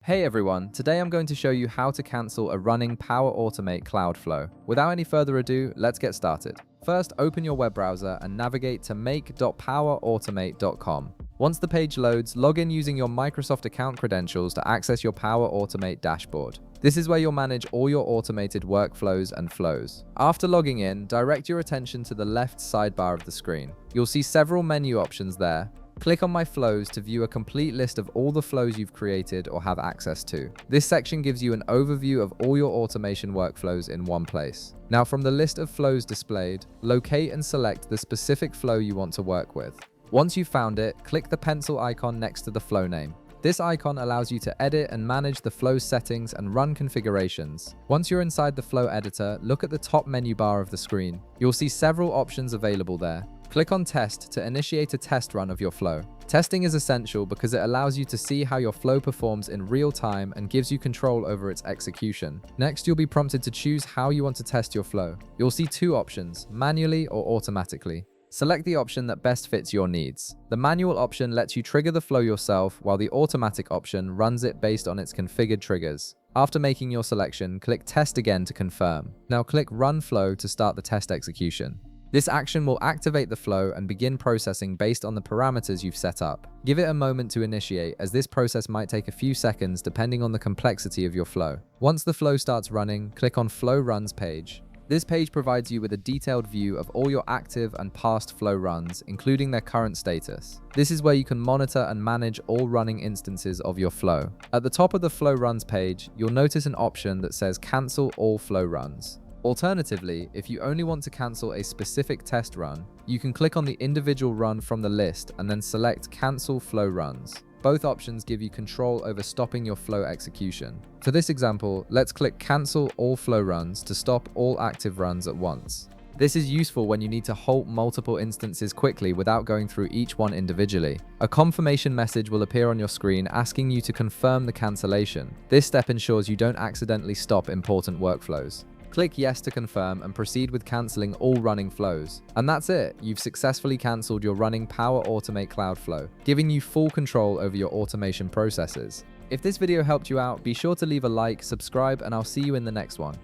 Hey everyone, today I'm going to show you how to cancel a running Power Automate cloud flow. Without any further ado, let's get started. First, open your web browser and navigate to make.powerautomate.com. Once the page loads, log in using your Microsoft account credentials to access your Power Automate dashboard. This is where you'll manage all your automated workflows and flows. After logging in, direct your attention to the left sidebar of the screen. You'll see several menu options there. Click on My Flows to view a complete list of all the flows you've created or have access to. This section gives you an overview of all your automation workflows in one place. Now, from the list of flows displayed, locate and select the specific flow you want to work with. Once you've found it, click the pencil icon next to the flow name. This icon allows you to edit and manage the flow settings and run configurations. Once you're inside the flow editor, look at the top menu bar of the screen. You'll see several options available there. Click on Test to initiate a test run of your flow. Testing is essential because it allows you to see how your flow performs in real time and gives you control over its execution. Next, you'll be prompted to choose how you want to test your flow. You'll see two options, manually or automatically. Select the option that best fits your needs. The manual option lets you trigger the flow yourself, while the automatic option runs it based on its configured triggers. After making your selection, click Test again to confirm. Now click Run Flow to start the test execution. This action will activate the flow and begin processing based on the parameters you've set up. Give it a moment to initiate, as this process might take a few seconds depending on the complexity of your flow. Once the flow starts running, click on Flow Runs page. This page provides you with a detailed view of all your active and past flow runs, including their current status. This is where you can monitor and manage all running instances of your flow. At the top of the Flow Runs page, you'll notice an option that says Cancel All Flow Runs. Alternatively, if you only want to cancel a specific test run, you can click on the individual run from the list and then select Cancel Flow Runs. Both options give you control over stopping your flow execution. For this example, let's click Cancel All Flow Runs to stop all active runs at once. This is useful when you need to halt multiple instances quickly without going through each one individually. A confirmation message will appear on your screen asking you to confirm the cancellation. This step ensures you don't accidentally stop important workflows. Click Yes to confirm and proceed with canceling all running flows. And that's it. You've successfully canceled your running Power Automate cloud flow, giving you full control over your automation processes. If this video helped you out, be sure to leave a like, subscribe, and I'll see you in the next one.